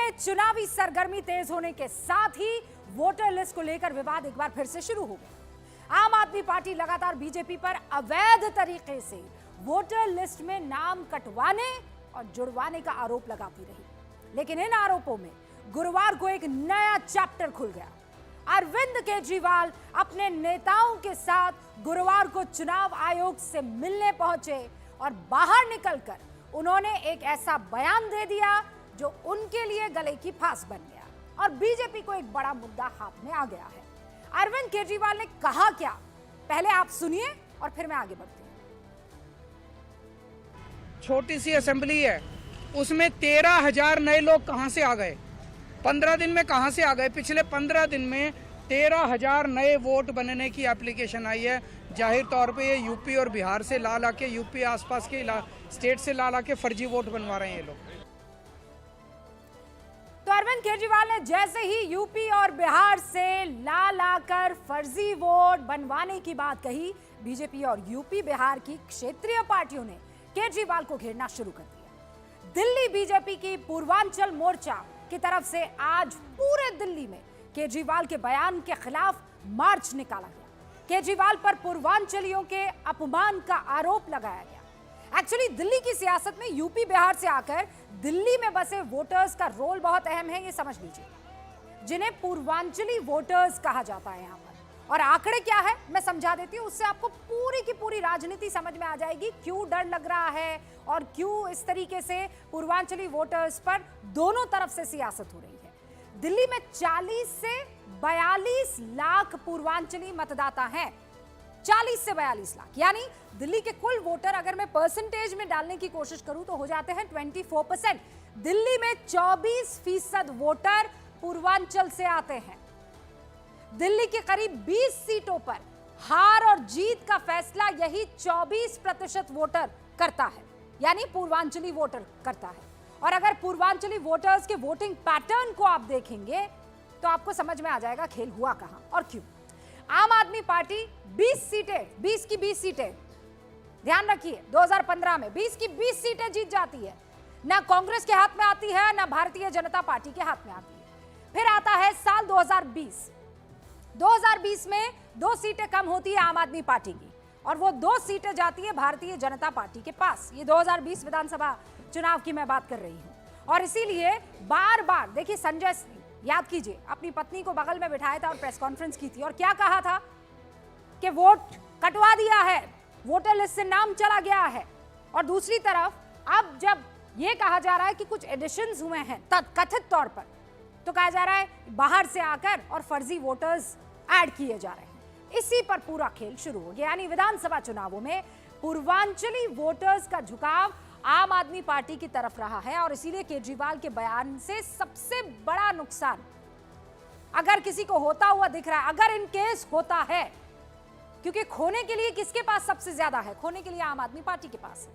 में चुनावी सरगर्मी तेज होने के साथ ही वोटर लिस्ट को लेकर विवाद एक बार फिर से शुरू हो गया। आम आदमी पार्टी लगातार बीजेपी पर अवैध तरीके से वोटर लिस्ट में नाम कटवाने और जुड़वाने का आरोप लगाती रही, लेकिन इन आरोपों में गुरुवार को एक नया चैप्टर खुल गया। अरविंद केजरीवाल अपने नेताओं के साथ गुरुवार को चुनाव आयोग से मिलने पहुंचे और बाहर निकलकर उन्होंने एक ऐसा बयान दे दिया जो उनके लिए गले की फांस बन गया और बीजेपी को एक बड़ा मुद्दा हाथ में आ गया है। अरविंद केजरीवाल ने कहा क्या, पहले आप सुनिए और फिर मैं आगे बढ़ती हूँ। छोटी सी असेंबली है, उसमें 13,000 नए लोग कहां से आ गए? 15 दिन में कहां से आ गए? पिछले 15 दिन में 13,000 नए वोट बनने की एप्लीकेशन आई है। जाहिर तौर पे ये यूपी और बिहार से ला के, यूपी आसपास के स्टेट से ला के फर्जी वोट बनवा रहे हैं ये लोग। तो अरविंद केजरीवाल ने जैसे ही यूपी और बिहार से ला कर फर्जी वोट बनवाने की बात कही, बीजेपी और यूपी बिहार की क्षेत्रीय पार्टियों ने केजरीवाल को घेरना शुरू कर दिया। दिल्ली बीजेपी की पूर्वांचल मोर्चा की तरफ से आज पूरे दिल्ली में केजरीवाल के बयान के खिलाफ मार्च निकाला गया। केजरीवाल पर पूर्वांचलियों के अपमान का आरोप लगाया गया। एक्चुअली दिल्ली की सियासत में यूपी बिहार से आकर दिल्ली में बसे वोटर्स का रोल बहुत अहम है, ये समझ लीजिए, जिन्हें पूर्वांचली वोटर्स कहा जाता है यहाँ पर। और आंकड़े क्या है मैं समझा देती हूँ, उससे आपको पूरी की पूरी राजनीति समझ में आ जाएगी, क्यों डर लग रहा है और क्यों इस तरीके से पूर्वांचली वोटर्स पर दोनों तरफ से सियासत हो रही है। दिल्ली में 40 से 42 लाख पूर्वांचली मतदाता हैं। 40 से 42 लाख, यानी दिल्ली के कुल वोटर अगर मैं परसेंटेज में डालने की कोशिश करूं तो हो जाते हैं 24%। दिल्ली में 24% वोटर पूर्वांचल से आते हैं। दिल्ली की करीब 20 सीटों पर हार और जीत का फैसला यही 24% वोटर करता है, यानी पूर्वांचली वोटर करता है। और अगर पूर्वांचली वोटर्स के वोटिंग पैटर्न को आप देखेंगे तो आपको समझ में आ जाएगा खेल हुआ कहां और क्यों। आम आदमी पार्टी 20 की 20 सीटें, ध्यान रखिए, 2015 में 20 की 20 सीटें जीत जाती है। ना कांग्रेस के हाथ में आती है, ना भारतीय जनता पार्टी के हाथ में आती है। फिर आता है साल 2020 में 2 सीटें कम होती है आम आदमी पार्टी की और वो 2 सीटें जाती है भारतीय जनता पार्टी के पास। ये 2020 विधानसभा चुनाव की मैं बात कर रही हूं। और इसीलिए बार बार देखिए, संजय सिंह याद कीजिए, अपनी पत्नी को बगल में बिठाया था और प्रेस कॉन्फ्रेंस की थी और क्या कहा था कि वोट कटवा दिया है, वोटर लिस्ट से नाम चला गया है। और दूसरी तरफ अब जब यह कहा जा रहा है कि कुछ एडिशंस हुए हैं कथित तौर पर, तो कहा जा रहा है बाहर से आकर और फर्जी वोटर्स ऐड किए जा रहे हैं। इसी पर पूरा खेल शुरू हो गया, यानी विधानसभा चुनावों में पूर्वांचली वोटर्स का झुकाव आम आदमी पार्टी की तरफ रहा है। और इसीलिए केजरीवाल के बयान से सबसे बड़ा नुकसान अगर किसी को होता हुआ दिख रहा है, अगर इन केस होता है, क्योंकि खोने के लिए किसके पास सबसे ज्यादा है? खोने के लिए आम आदमी पार्टी के पास है,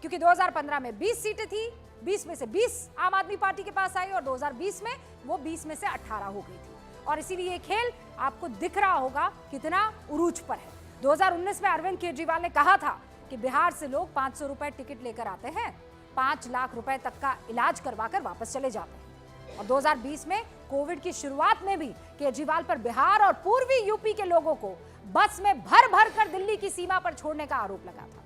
क्योंकि 2015 में 20 सीटें थी, 20 में से 20 आम आदमी पार्टी के पास आई और 2020 में वो 20 में से 18 हो गई थी। और इसीलिए ये खेल आपको दिख रहा होगा कितना उरूज पर है। 2019 में अरविंद केजरीवाल ने कहा था कि बिहार से लोग 500 रुपए टिकट लेकर आते हैं, 5 लाख रुपए तक का इलाज करवाकर वापस चले जाते हैं। और 2020 में कोविड की शुरुआत में भी केजरीवाल पर बिहार और पूर्वी यूपी के लोगों को बस में भर भर कर दिल्ली की सीमा पर छोड़ने का आरोप लगा था।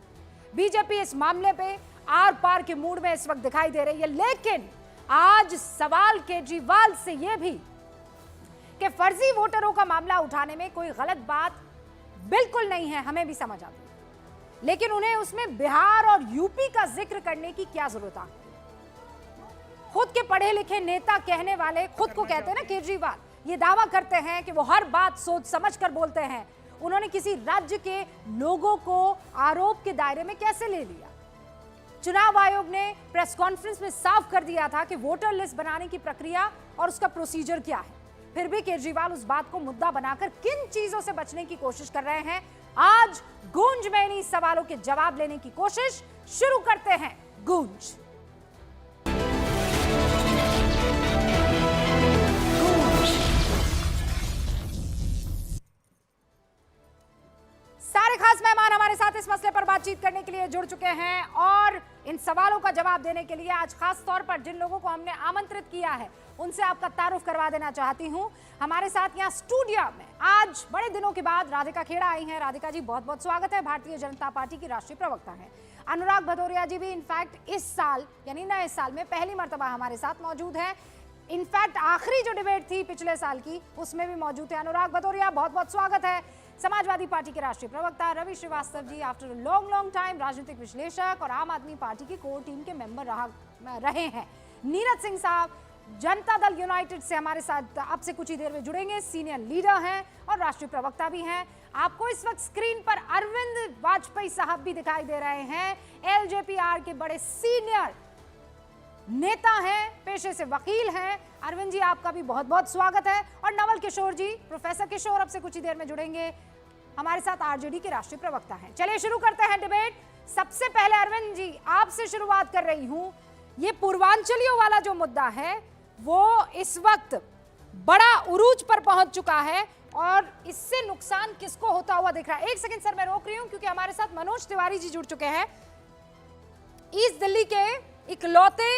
बीजेपी इस मामले पे आर पार के मूड में इस वक्त दिखाई दे रही है, लेकिन आज सवाल केजरीवाल से यह भी कि फर्जी वोटरों का मामला उठाने में कोई गलत बात बिल्कुल नहीं है, हमें भी समझ आती है, लेकिन उन्हें उसमें बिहार और यूपी का जिक्र करने की क्या जरूरत है? खुद के पढ़े लिखे नेता कहने वाले, खुद को कहते हैं ना केजरीवाल, ये दावा करते हैं कि वो हर बात सोच समझ कर बोलते हैं। उन्होंने किसी राज्य के लोगों को आरोप के दायरे में कैसे ले लिया? चुनाव आयोग ने प्रेस कॉन्फ्रेंस में साफ कर दिया था कि वोटर लिस्ट बनाने की प्रक्रिया और उसका प्रोसीजर क्या है। फिर भी केजरीवाल उस बात को मुद्दा बनाकर किन चीजों से बचने की कोशिश कर रहे हैं, आज गूंज में इन्हीं सवालों के जवाब लेने की कोशिश शुरू करते हैं। गूंज सारे खास मेहमान हमारे साथ इस मसले पर बात बातचीत करने के लिए जुड़ चुके हैं और इन सवालों का जवाब देने के लिए आज खास तौर पर जिन लोगों को हमने आमंत्रित किया है उनसे आपका तारुफ करवा देना चाहती हूं। हमारे साथ यहाँ स्टूडियो में आज बड़े दिनों के बाद राधिका खेड़ा आई हैं। राधिका जी बहुत बहुत स्वागत है। भारतीय जनता पार्टी की राष्ट्रीय प्रवक्ता हैं। अनुराग भदौरिया जी भी इनफैक्ट इस साल यानी नए साल में पहली मर्तबा हमारे साथ मौजूद है। इनफैक्ट आखिरी जो डिबेट थी पिछले साल की उसमें भी मौजूद थे अनुराग भदौरिया, बहुत बहुत स्वागत है। समाजवादी पार्टी के राष्ट्रीय प्रवक्ता Ravi Srivastava ji after long time राजनीतिक विश्लेषक और आम आदमी पार्टी की कोर टीम के मेंबर रहे हैं। नीरज सिंह साहब जनता दल यूनाइटेड से हमारे साथ अब से कुछ ही देर में जुड़ेंगे, सीनियर लीडर हैं और राष्ट्रीय प्रवक्ता भी हैं। आपको इस वक्त स्क्रीन पर अरविंद वाजपेयी साहब भी दिखाई दे रहे हैं। एलजेपीआर के बड़े सीनियर नेता हैं, पेशे से वकील हैं। अरविंद जी आपका भी बहुत बहुत स्वागत है। और नवल किशोर जी, प्रोफेसर किशोर अब से कुछ ही देर में जुड़ेंगे, हमारे साथ आरजेडी के राष्ट्रीय प्रवक्ता हैं। चलिए शुरू करते हैं डिबेट। सबसे पहले अरविंद जी आपसे शुरुआत कर रही हूं। ये पूर्वांचलियों वाला जो मुद्दा है वो इस वक्त बड़ा उरूज पर पहुंच चुका है और इससे नुकसान किसको होता हुआ दिख रहा है? एक सेकंड सर, मैं रोक रही हूं क्योंकि हमारे साथ मनोज तिवारी जी जुड़ चुके हैं। ईस्ट दिल्ली के इकलौते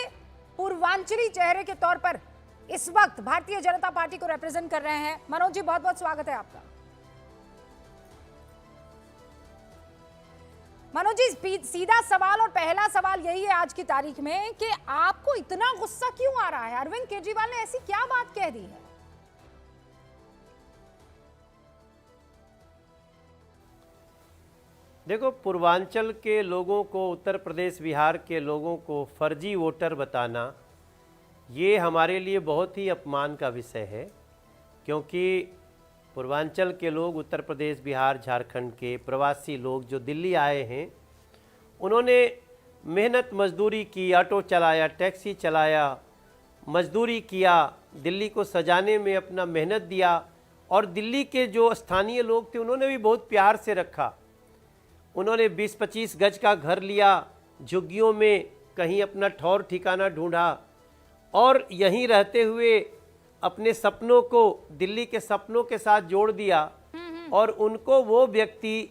पूर्वांचली चेहरे के तौर पर इस वक्त भारतीय जनता पार्टी को रिप्रेजेंट कर रहे हैं। मनोज जी बहुत बहुत स्वागत है आपका। मनोज जी सीधा सवाल और पहला सवाल यही है आज की तारीख में कि आपको इतना गुस्सा क्यों आ रहा है? अरविंद केजरीवाल ने ऐसी क्या बात कह दी है? देखो, पूर्वांचल के लोगों को, उत्तर प्रदेश बिहार के लोगों को फर्जी वोटर बताना ये हमारे लिए बहुत ही अपमान का विषय है, क्योंकि पूर्वांचल के लोग, उत्तर प्रदेश बिहार झारखंड के प्रवासी लोग जो दिल्ली आए हैं, उन्होंने मेहनत मजदूरी की, ऑटो चलाया, टैक्सी चलाया, मजदूरी किया, दिल्ली को सजाने में अपना मेहनत दिया और दिल्ली के जो स्थानीय लोग थे उन्होंने भी बहुत प्यार से रखा। उन्होंने 20-25 गज का घर लिया, झुग्गियों में कहीं अपना ठौर ठिकाना ढूंढा और यहीं रहते हुए अपने सपनों को दिल्ली के सपनों के साथ जोड़ दिया और उनको वो व्यक्ति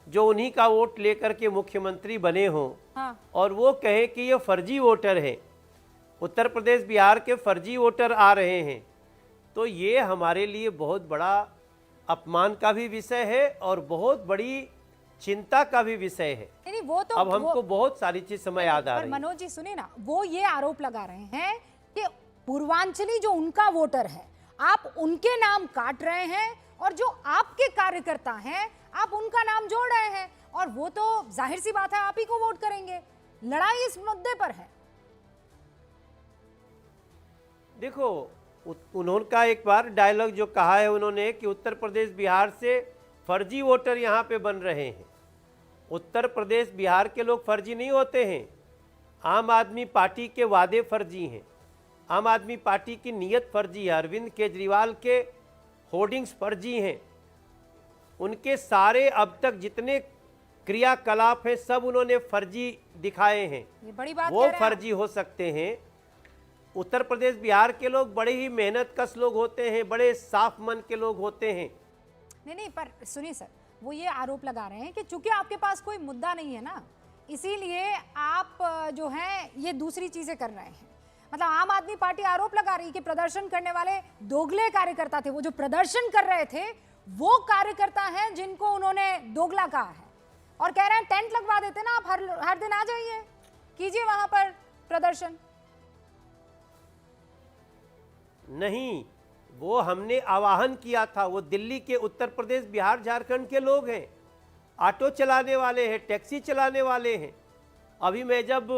जो उन्हीं का वोट लेकर के मुख्यमंत्री बने हों, हाँ। और वो कहें कि ये फर्जी वोटर हैं, उत्तर प्रदेश बिहार के फर्जी वोटर आ रहे हैं, तो ये हमारे लिए बहुत बड़ा अपमान का भी विषय है और बहुत बड़ी चिंता का भी विषय है। नहीं, वो तो अब हमको बहुत सारी चीज समय याद आ रही है। मनोज जी सुनिए ना, वो ये आरोप लगा रहे हैं कि पूर्वांचली जो उनका वोटर है आप उनके नाम काट रहे हैं और जो आपके कार्यकर्ता हैं आप उनका नाम जोड़ रहे हैं और वो तो जाहिर सी बात है आप ही को वोट करेंगे। लड़ाई इस मुद्दे पर है। देखो, उन्होंने एक बार डायलॉग जो कहा है उन्होंने कि उत्तर प्रदेश बिहार से फर्जी वोटर यहाँ पे बन रहे हैं। उत्तर प्रदेश बिहार के लोग फर्जी नहीं होते हैं, आम आदमी पार्टी के वादे फर्जी हैं, आम आदमी पार्टी की नीयत फर्जी है, अरविंद केजरीवाल के होर्डिंग्स फर्जी हैं, उनके सारे अब तक जितने क्रियाकलाप हैं सब उन्होंने फर्जी दिखाए हैं। ये बड़ी बात वो फर्जी हो सकते हैं। उत्तर प्रदेश बिहार के लोग बड़े ही मेहनत कश लोग होते हैं, बड़े साफ मन के लोग होते हैं। नहीं, पर सुनिए सर, वो ये आरोप लगा रहे हैं कि चूंकि आपके पास कोई मुद्दा नहीं है ना, इसीलिए आप जो है ये दूसरी चीजें कर रहे हैं। मतलब आम आदमी पार्टी आरोप लगा रही है कि प्रदर्शन करने वाले दोगले कार्यकर्ता थे। वो जो प्रदर्शन कर रहे थे वो कार्यकर्ता हैं जिनको उन्होंने दोगला कहा है और कह रहे हैं टेंट लगवा देते ना आप, हर दिन आ जाइए, कीजिए वहां पर प्रदर्शन। नहीं, वो हमने आवाहन किया था, वो दिल्ली के, उत्तर प्रदेश बिहार झारखंड के लोग हैं, ऑटो चलाने वाले हैं, टैक्सी चलाने वाले हैं। अभी मैं जब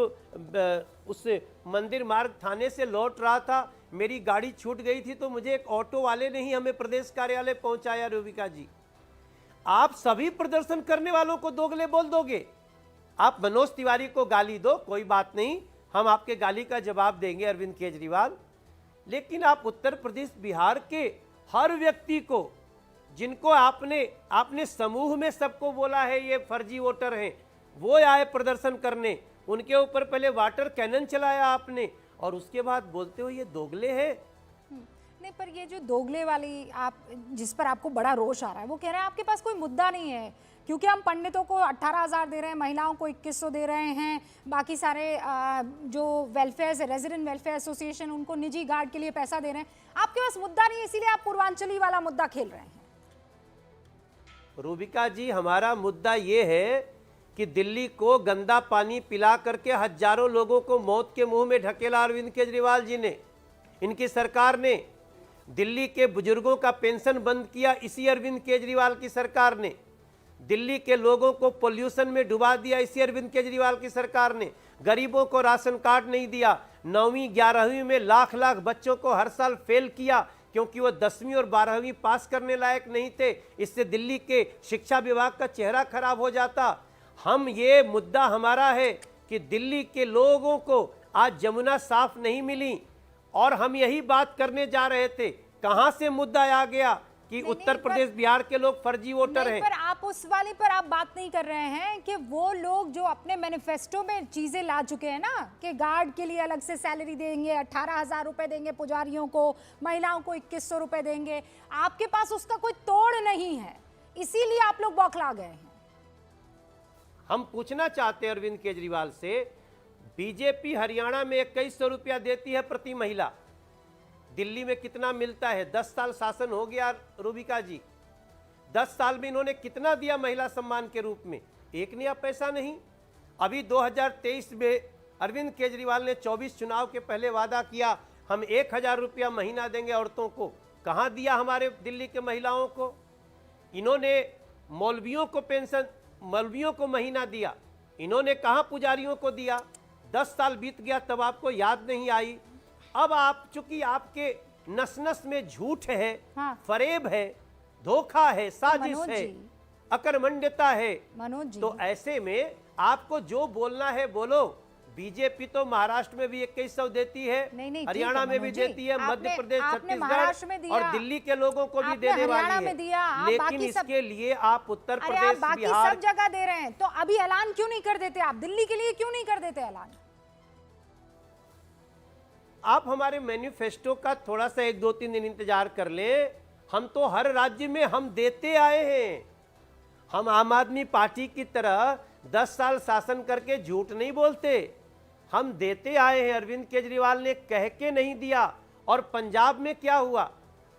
उस मंदिर मार्ग थाने से लौट रहा था, मेरी गाड़ी छूट गई थी तो मुझे एक ऑटो वाले ने ही हमें प्रदेश कार्यालय पहुंचाया। रूबिका जी, आप सभी प्रदर्शन करने वालों को दोगले बोल दोगे? आप मनोज तिवारी को गाली दो, कोई बात नहीं, हम आपके गाली का जवाब देंगे अरविंद केजरीवाल, लेकिन आप उत्तर प्रदेश बिहार के हर व्यक्ति को, जिनको आपने समूह में सबको बोला है ये फर्जी वोटर हैं, वो आए प्रदर्शन करने, उनके ऊपर पहले वाटर कैनन चलाया आपने और उसके बाद बोलते हो ये दोगले हैं। नहीं, पर ये जो दोगले वाली आप जिस पर आपको बड़ा रोष आ रहा है, वो कह रहे हैं आपके पास कोई मुद्दा नहीं है, क्योंकि हम पंडितों को 18,000 दे रहे हैं, महिलाओं को 2100 दे रहे हैं, बाकी सारे जो वेलफेयर रेजिडेंट वेलफेयर एसोसिएशन उनको निजी गार्ड के लिए पैसा दे रहे हैं। आपके पास मुद्दा नहीं है, इसीलिए आप पूर्वांचली वाला मुद्दा खेल रहे हैं। रूबिका जी, हमारा मुद्दा ये है कि दिल्ली को गंदा पानी पिला करके हजारों लोगों को मौत के मुंह में ढकेला अरविंद केजरीवाल जी ने, इनकी सरकार ने। दिल्ली के बुजुर्गों का पेंशन बंद किया इसी अरविंद केजरीवाल की सरकार ने। दिल्ली के लोगों को पोल्यूशन में डुबा दिया इसी अरविंद केजरीवाल की सरकार ने। गरीबों को राशन कार्ड नहीं दिया। 9वीं 11वीं में लाख लाख बच्चों को हर साल फेल किया क्योंकि वो 10वीं और 12वीं पास करने लायक नहीं थे। इससे दिल्ली के शिक्षा विभाग का चेहरा खराब हो जाता। हम ये मुद्दा हमारा है कि दिल्ली के लोगों को आज जमुना साफ नहीं मिली और हम यही बात करने जा रहे थे। कहां से मुद्दा आ गया कि उत्तर प्रदेश बिहार के लोग फर्जी वोटर हैं। पर आप उस वाली पर आप बात नहीं कर रहे हैं कि वो लोग जो अपने मैनिफेस्टो में चीजें ला चुके हैं ना, कि गार्ड के लिए अलग से सैलरी देंगे, 18,000 रुपए देंगे पुजारियों को, महिलाओं को 2100 रुपए देंगे। आपके पास उसका कोई तोड़ नहीं है, इसीलिए आप लोग बौखला गए हैं। हम पूछना चाहते हैं अरविंद केजरीवाल से, बीजेपी हरियाणा में 2100 रुपया देती है प्रति महिला, दिल्ली में कितना मिलता है? 10 साल शासन हो गया रूबिका जी, 10 साल में इन्होंने कितना दिया महिला सम्मान के रूप में? एक नया पैसा नहीं। अभी 2023 में अरविंद केजरीवाल ने 24 चुनाव के पहले वादा किया हम 1000 रुपया महीना देंगे औरतों को। कहां दिया हमारे दिल्ली के महिलाओं को? इन्होंने मौलवियों को पेंशन, मौलवियों को महीना दिया, इन्होंने कहां पुजारियों को दिया? 10 साल बीत गया तब आपको याद नहीं आई। अब आप, चूंकि आपके नस नस में झूठ है, फरेब है, धोखा है, साजिश है, अकर्मण्यता है, तो ऐसे में आपको जो बोलना है बोलो। बीजेपी तो महाराष्ट्र में भी 2100 देती है, हरियाणा में भी देती है, मध्य प्रदेश, छत्तीसगढ़ और दिल्ली के लोगों को भी देने वाली है। लेकिन इसके लिए आप उत्तर प्रदेश, बिहार, सब जगह दे रहे हैं, तो अभी ऐलान क्यों नहीं कर देते? आप दिल्ली के लिए क्यों नहीं कर देते ऐलान? आप हमारे मैनिफेस्टो का थोड़ा सा 1-2-3 दिन इंतजार कर लें। हम तो हर राज्य में हम देते आए हैं। हम आम आदमी पार्टी की तरह 10 साल शासन करके झूठ नहीं बोलते, हम देते आए हैं। अरविंद केजरीवाल ने कह के नहीं दिया। और पंजाब में क्या हुआ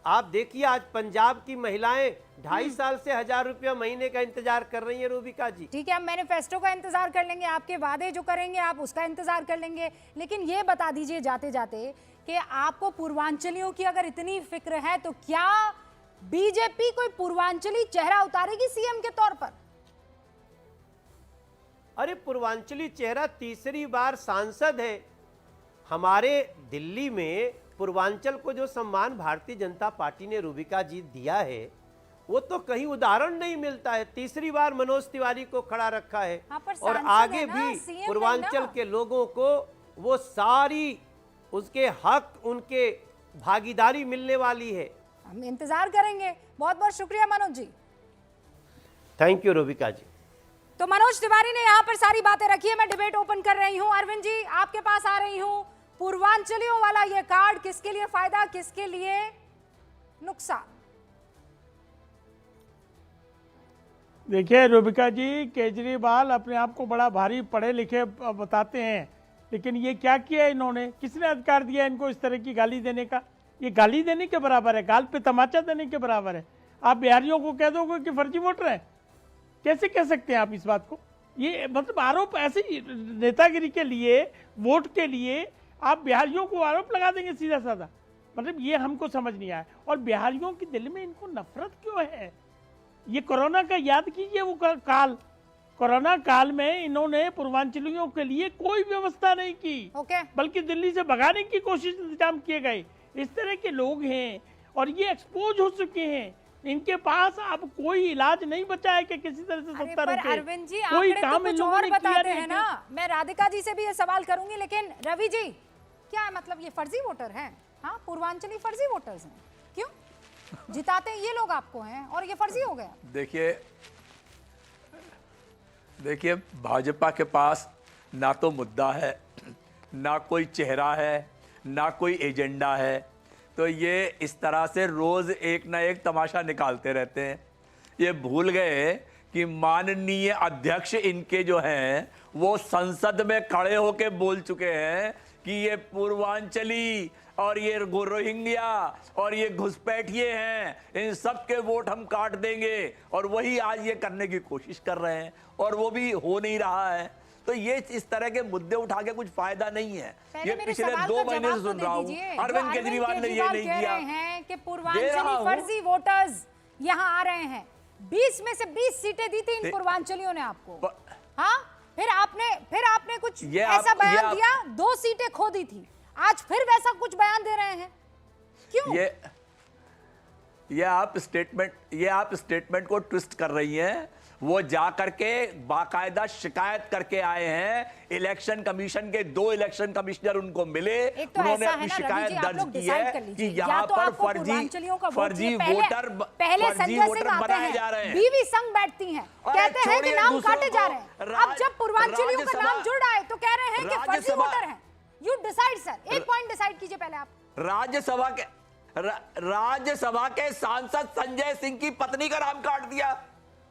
आप देखिए, आज पंजाब की महिलाएं 2.5 साल से 1000 रुपया महीने का इंतजार कर रही है। रूबिका जी, ठीक है, हम मैनिफेस्टो का इंतजार कर लेंगे, आपके वादे जो करेंगे आप उसका इंतजार कर लेंगे। लेकिन ये बता दीजिए जाते जाते कि आपको पूर्वांचलियों की अगर इतनी फिक्र है तो क्या बीजेपी कोई पूर्वांचली चेहरा उतारेगी सीएम के तौर पर? अरे पूर्वांचली चेहरा तीसरी बार सांसद है। हमारे दिल्ली में पूर्वांचल को जो सम्मान भारतीय जनता पार्टी ने रूबिका जी दिया है वो तो कहीं उदाहरण नहीं मिलता है। तीसरी बार मनोज तिवारी को खड़ा रखा है। और आगे भी पूर्वांचल के लोगों को वो सारी उसके हक, उनके भागीदारी मिलने वाली है। हम इंतजार करेंगे। बहुत बहुत शुक्रिया मनोज जी। थैंक यू रूबिका जी। तो मनोज तिवारी ने यहाँ पर सारी बातें रखी है। मैं डिबेट ओपन कर रही हूँ। अरविंद जी, आपके पास आ रही हूँ। पूर्वांचलियों वाला ये कार्ड किसके लिए फायदा, किसके लिए नुकसान? देखिए रूबिका जी, केजरीवाल अपने आप को बड़ा भारी पढ़े लिखे बताते हैं, लेकिन ये क्या किया इन्होंने? किसने अधिकार दिया इनको इस तरह की गाली देने का? ये गाली देने के बराबर है, गाल पे तमाचा देने के बराबर है। आप बिहारियों को कह दोगे कि फर्जी वोटर है? कैसे कह सकते हैं आप इस बात को? ये मतलब आरोप ऐसे नेतागिरी के लिए, वोट के लिए आप बिहारियों को आरोप लगा देंगे सीधा साधा? मतलब ये हमको समझ नहीं आया। और बिहारियों के दिल में इनको नफरत क्यों है? ये कोरोना का याद कीजिए, वो काल, कोरोना काल में इन्होंने पूर्वांचलियों के लिए कोई व्यवस्था नहीं की, बल्कि दिल्ली से भगाने की कोशिश, इंतजाम किए गए। इस तरह के लोग हैं और ये एक्सपोज हो चुके हैं। इनके पास अब कोई इलाज नहीं बचा है कि किसी तरह से सत्ता रुके। अरविंद जी, कोई आंकड़े काम तो कुछ और बताते हैं ना। मैं राधिका जी से भी ये सवाल करूंगी, लेकिन रवि जी, क्या है मतलब ये फर्जी वोटर हैं? हाँ, पूर्वांचली फर्जी वोटर्स हैं। क्यों जिताते ये लोग आपको हैं और ये फर्जी हो गया? देखिए भाजपा के पास ना तो मुद्दा है, ना कोई चेहरा है, ना कोई एजेंडा है। तो ये इस तरह से रोज एक ना एक तमाशा निकालते रहते हैं। ये भूल गए कि माननीय अध्यक्ष इनके जो हैं वो संसद में खड़े होके बोल चुके हैं कि ये पूर्वांचली और ये रोहिंग्या और ये घुसपैठिए हैं, इन सब के वोट हम काट देंगे, और वही आज ये करने की कोशिश कर रहे हैं और वो भी हो नहीं रहा है। तो ये इस तरह के मुद्दे उठा के कुछ फायदा नहीं है। ये पिछले 2 महीने से सुन रहा हूँ, अरविंद केजरीवाल ने ये नहीं किया हैं कि पूर्वांचली फर्जी वोटर्स यहाँ आ रहे हैं। 20 में से 20 सीटें दी थी इन पूर्वांचलियों ने आपको। हाँ, फिर आपने कुछ ऐसा बयान दिया, 2 सीटें खो दी थी, आज फिर वैसा कुछ बयान दे रहे हैं, क्यों? ये आप स्टेटमेंट को ट्विस्ट कर रही हैं। वो जा करके बाकायदा शिकायत करके आए हैं, इलेक्शन कमीशन के 2 इलेक्शन कमिश्नर उनको मिले, तो उन्होंने अपनी शिकायत दर्ज की है कि यहाँ तो पर फर्जी वोटर बनाए जा रहे हैं। बीवी संग बैठती हैं, कहते हैं कि नाम काटे जा रहे हैं। अब जब पूर्वांचलियों का नाम जुड़ रहा है तो कह रहे हैं कि फर्जी वोटर हैं। यू डिसाइड सर, एक पॉइंट डिसाइड कीजिए पहले आप। राज्यसभा के सांसद संजय सिंह की पत्नी का नाम काट दिया,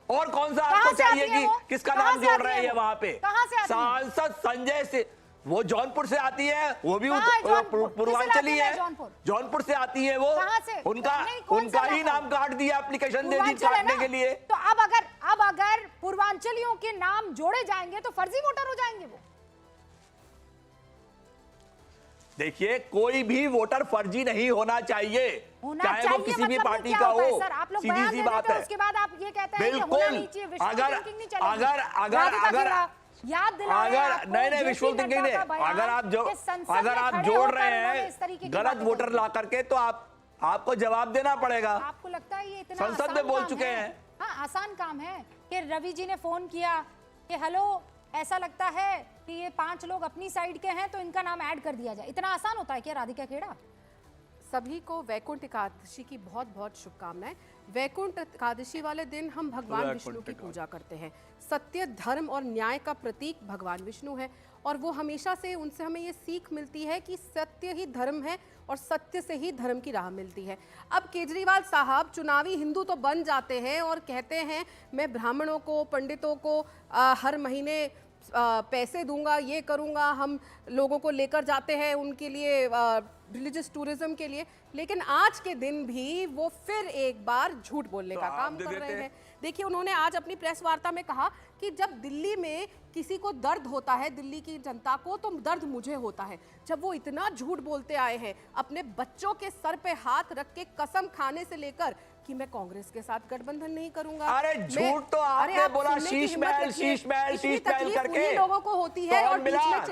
और कौन सा आपको चाहिए कि किसका नाम जोड़ रहे हैं वहां पे? सांसद संजय सिंह, वो जौनपुर से आती है, वो भी पूर्वांचली है, जौनपुर से आती है वो, उनका ही नाम काट दिया, एप्लीकेशन दे दी काटने के लिए। तो अब अगर पूर्वांचलियों के नाम जोड़े जाएंगे तो फर्जी वोटर हो जाएंगे वो। देखिए, कोई भी वोटर फर्जी नहीं होना चाहिए, चाहे वो किसी भी पार्टी का हो। सीधी सी बात है। उसके बाद आप ये कहते हैं बिल्कुल, अगर नहीं विश्वल थिंकिंग नहीं, अगर आप जोड़ रहे हैं गलत वोटर ला करके, तो आपको जवाब देना पड़ेगा। आपको लगता है ये इतना संसद में बोल चुके हैं? हाँ, आसान काम है कि रवि जी ने फोन किया कि हेलो, ऐसा लगता है कि ये 5 लोग अपनी साइड के हैं तो इनका नाम ऐड कर दिया जाए। इतना आसान होता है क्या राधिका खेड़ा? सभी को वैकुंठ एकादशी की बहुत बहुत शुभकामनाएं। वैकुंठ एकादशी वाले दिन हम भगवान विष्णु की पूजा करते हैं। सत्य, धर्म और न्याय का प्रतीक भगवान विष्णु है, और वो हमेशा से उनसे हमें ये सीख मिलती है कि सत्य ही धर्म है और सत्य से ही धर्म की राह मिलती है। अब केजरीवाल साहब चुनावी हिंदू तो बन जाते हैं और कहते हैं मैं ब्राह्मणों को, पंडितों को हर महीने पैसे दूंगा, ये करूंगा, हम लोगों को लेकर जाते हैं उनके लिए रिलीजियस टूरिज्म के लिए, लेकिन आज के दिन भी वो फिर एक बार झूठ बोलने का काम कर रहे हैं। देखिए, उन्होंने आज अपनी प्रेस वार्ता में कहा कि जब दिल्ली में किसी को दर्द होता है, दिल्ली की जनता को, तो दर्द मुझे होता है। जब वो इतना झूठ बोलते आए हैं, अपने बच्चों के सर पे हाथ रख के कसम खाने से लेकर कि मैं कांग्रेस के साथ गठबंधन नहीं करूंगा। अरे झूठ तो आपने बोला, शीश महल करके लोगों को होती है, और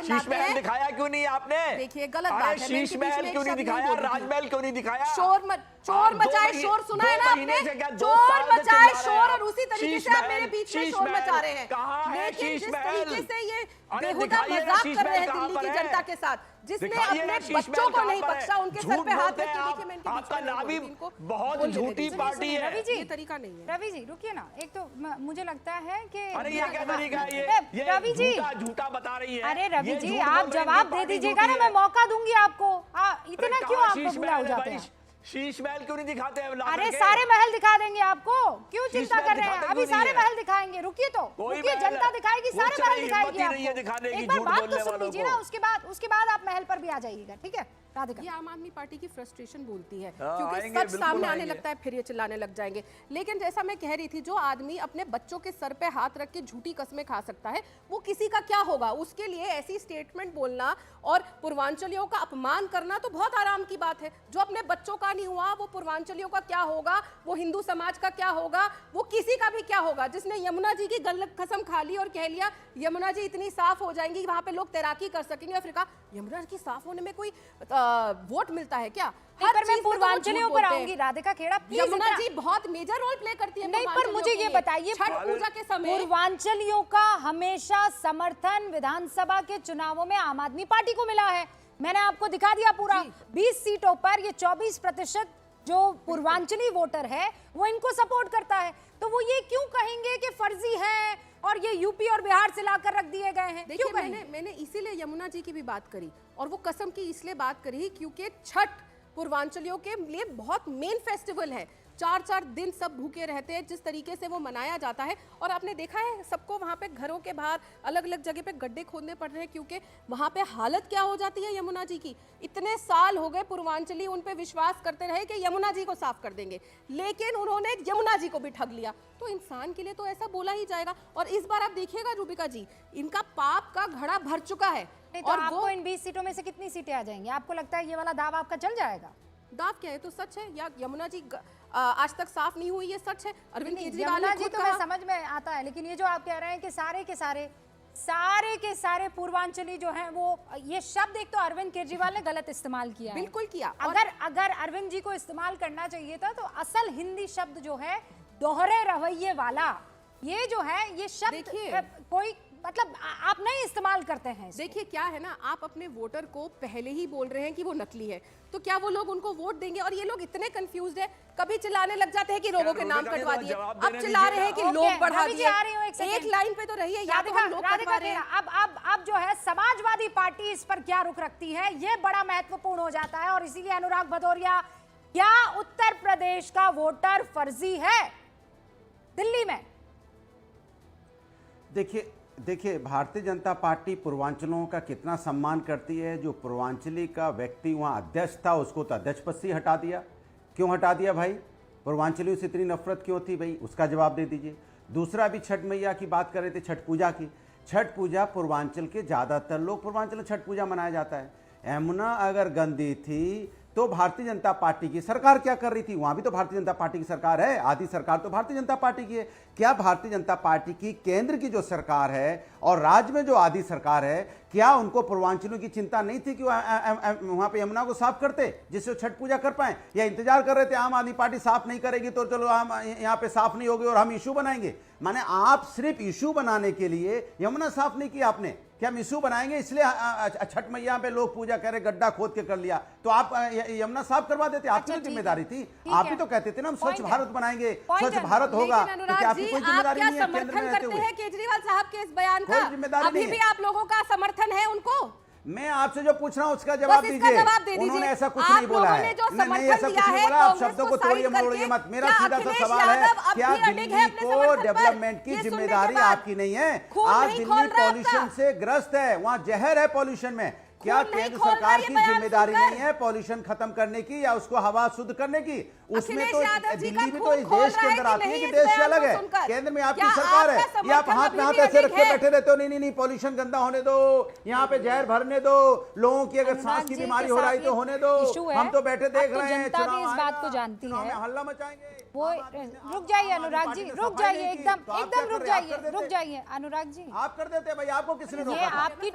शीश महल दिखाया क्यों नहीं आपने? देखिए, गलत बात है। शीश महल क्यों नहीं दिखाया? राजमहल क्यों नहीं दिखाया? चोर मचाए शोर सुना है ना आपने? चोर मचाए शोर, और उसी तरीके से आप मेरे बीच में शोर मचा रहे हैं। लेकिन जिस तरीके से ये बेहुदा मजाक कर रहे हैं दिल्ली की जनता के साथ, जिसने अपने बच्चों को नहीं बख्शा, उनके सर पे हाथ रख के, देखिए मैं इनके आपका नाभी बहुत झूठी पार्टी है। रवि जी, ये तरीका नहीं है। रवि जी रुकिए ना, एक तो मुझे लगता है कि अरे ये क्या तरीका है? ये रवि जी झूठा बता रही है। अरे रवि जी, आप जवाब दे दीजिएगा ना, मैं मौका दूंगी आपको। इतना क्यों आप बुला हो जाते हैं? शीश महल क्यों नहीं दिखाते हैं? अरे सारे महल दिखा देंगे आपको, क्यों चिंता कर रहे हैं? अभी सारे महल दिखाएंगे, रुकिए तो, रुकिए, जनता दिखाएगी, सारे महल दिखाएगी आपको। एक बार बात तो सुन लीजिए ना, उसके बाद आप महल पर भी आ जाइएगा, ठीक है? ये आम आदमी पार्टी की फ्रस्ट्रेशन बोलती है, क्योंकि सच सामने आने लगता है फिर ये चिल्लाने लग जाएंगे। लेकिन जैसा मैं कह रही थी, जो आदमी अपने बच्चों के सर पे हाथ रख के झूठी कस्में खा सकता है, वो किसी का क्या होगा? उसके लिए ऐसी स्टेटमेंट बोलना और पूर्वांचलियों का अपमान करना तो बहुत आराम की बात है। जो अपने बच्चों का नहीं हुआ, वो पूर्वांचलियों का क्या होगा? वो हिंदू समाज का क्या होगा? वो किसी का भी क्या होगा? जिसने यमुना जी की गलत कसम खा ली और कह लिया यमुना जी इतनी साफ हो जाएंगी कि वहां पे लोग तैराकी कर सकेंगे, और फिर कहा यमुना की साफ होने में कोई वोट मिलता है क्या? पर मैं पूर्वांचलियों पर आऊंगी, राधिका खेड़ा, यमुना जी बहुत मेजर रोल प्ले करती है। नहीं, पर मुझे ये बताइए, छठ पूजा के समय पूर्वांचलियों का हमेशा समर्थन विधानसभा के चुनावों में आम आदमी पार्टी को मिला है। मैंने आपको दिखा दिया पूरा, 20 सीटों पर ये 24% जो पूर्वांचली वोटर है वो इनको सपोर्ट करता है। तो वो ये क्यों कहेंगे कि फर्जी है और ये यूपी और बिहार से लाकर रख दिए गए हैं? देखिए, मैंने इसीलिए यमुना जी की भी बात करी, और वो कसम की इसलिए बात करी क्योंकि छठ पूर्वांचलियों के लिए बहुत मेन फेस्टिवल है। 4-4 दिन सब भूखे रहते हैं, जिस तरीके से वो मनाया जाता है। और आपने देखा है सबको वहाँ पे घरों के बाहर अलग अलग जगह पे गड्ढे खोदने पड़ रहे हैं, क्योंकि वहाँ पे हालत क्या हो जाती है यमुना जी की। इतने साल हो गए पूर्वांचली उन पे विश्वास करते रहे कि यमुना जी को साफ कर देंगे, लेकिन उन्होंने यमुना जी को भी ठग लिया। तो इंसान के लिए तो ऐसा बोला ही जाएगा। और इस बार आप देखिएगा रूबिका जी, इनका पाप का घड़ा भर चुका है। तो और आपको वो इन 20 सीटों में से कितनी सीटें आ जाएंगी? आपको लगता है ये वाला दाव आपका चल जाएगा? दाव क्या है, तो सच है। या यमुना जी आज तक साफ नहीं हुई, ये सच है। अरविंद केजरीवाल यमुना ने जी खुद तो कहा। मैं समझ में आता है, लेकिन ये जो आप कह रहे हैं कि सारे के सारे पूर्वांचली जो हैं वो, ये शब्द एक तो अरविंद केजरीवाल ने गलत इस्तेमाल किया है। बिल्कुल किया। अगर अरविंद जी को इस्तेमाल करना चाहिए था तो असल हिंदी शब्द जो है दोहरे रवैये वाला, ये जो है ये शब्द देखिए, कोई मतलब आप नहीं इस्तेमाल करते हैं इसको। देखिए क्या है ना, आप अपने वोटर को पहले ही बोल रहे हैं कि वो नकली है, तो क्या वो लोग उनको वोट देंगे? और ये लोग इतने कंफ्यूज्ड है, कभी चिल्लाने लग जाते हैं कि लोगों के नाम कटवा दिए, अब चिल्ला रहे हैं कि लोग बढ़ा रवि जी, दिए। आ रही हूं एक सेकंड। एक लाइन पे तो रही है, या तो हम लोग कटवा रहे हैं। अब जो है समाजवादी पार्टी इस पर क्या रुख रखती है, ये बड़ा महत्वपूर्ण हो जाता है। और इसीलिए अनुराग भदौरिया, क्या उत्तर प्रदेश का वोटर फर्जी है दिल्ली में? देखिए भारतीय जनता पार्टी पूर्वांचलों का कितना सम्मान करती है। जो पूर्वांचली का व्यक्ति वहाँ अध्यक्ष था, उसको तो अध्यक्ष पद से हटा दिया। क्यों हटा दिया भाई? पूर्वांचलियों से इतनी नफरत क्यों थी भाई? उसका जवाब दे दीजिए। दूसरा भी छठ मैया की बात कर रहे थे, छठ पूजा की। छठ पूजा पूर्वांचल के ज़्यादातर लोग, पूर्वांचल में छठ पूजा मनाया जाता है। यमुना अगर गंदी थी तो भारतीय जनता पार्टी की सरकार क्या कर रही थी? वहां भी तो भारतीय जनता पार्टी की सरकार है, आधी सरकार तो भारतीय जनता पार्टी की है। क्या भारतीय जनता पार्टी की केंद्र की जो सरकार है और राज्य में जो आधी सरकार है, क्या उनको पूर्वांचलों की चिंता नहीं थी कि वहां पे यमुना को साफ करते, जिससे छठ पूजा कर पाए? या इंतजार कर रहे थे आम आदमी पार्टी साफ नहीं करेगी तो चलो हम यहाँ पे साफ नहीं होगी और हम इशू बनाएंगे? माने आप सिर्फ इशू बनाने के लिए यमुना साफ नहीं किया आपने। क्या हम इशू बनाएंगे इसलिए छठ मैया पे लोग पूजा करे, गड्ढा खोद के कर लिया तो आप यमुना साफ करवा देते? आपकी तो जिम्मेदारी थी। आप भी तो कहते थे ना हम स्वच्छ भारत बनाएंगे, स्वच्छ भारत होगा। तो क्या आपकी कोई जिम्मेदारी नहीं है केंद्र में रहते हुए? केजरीवाल साहब के इस बयान का कोई जिम्मेदारी अभी नहीं भी है। आप लोगों का समर्थन है उनको? मैं आपसे जो पूछ रहा हूँ उसका जवाब बस इसका दीजिए। जवाब दे दीजिए। उन्होंने ऐसा कुछ आप नहीं बोला लोगों है। ने जो नहीं, ऐसा समर्थन कुछ दिया नहीं है बोला। आप कांग्रेस शब्दों को को तोड़िए साइड मरोड़िए करके, मत। मेरा क्या सीधा सा अखिलेश सवाल है, यादव अब क्या भी अड़िग है दिल्ली अपने को समर्थन पर? डेवलपमेंट की ये सुनने के जिम्मेदारी बाद आपकी नहीं है? खून आज नहीं दिल्ली खोल रहा पॉल्यूशन आपका। से ग्रस्त है, वहाँ जहर है पॉल्यूशन में। क्या खून नहीं केंद्र खोल रहा सरकार ये की बयान जिम्मेदारी सुनकर। नहीं है पॉल्यूशन खत्म करने की या उसको हवा शुद्ध करने की? उसमें अखिलेश तो यादव जी का दिल्ली भी तो खून इस खोल देश रहा के है अंदर कि आती है नहीं कि इस देश से बयान अलग को है। सुनकर? केंद्र में आपकी क्या सरकार है, आपका ये आप समर्थन हाथ में अभी हाथ भी ऐसे रख अडिग के है? बैठे रहते हो? नहीं, पॉल्यूशन गंदा होने दो, यहाँ पे जहर भरने दो, लोगों की अगर अनुराग सांस की जी बीमारी के हो साथ रही तो ये होने दो। इशू है। हम तो बैठे देख अब तो रहे हैं, जनता भी चुनाव इस बात आएगा, को जानती चुनाव में है। हल्ला मचाएंगे। वो आम आदमी ने- रुक जाइए आम आदमी अनुराग पार्टी जी, ने रुक सफाई जाइए, नहीं की, एकदम तो आप एकदम क्या रुक कर रहे हैं? आप जाइए, कर देते? रुक जाइए अनुराग जी। आप कर देते भाई, आपको किसने ये रोका था? आपकी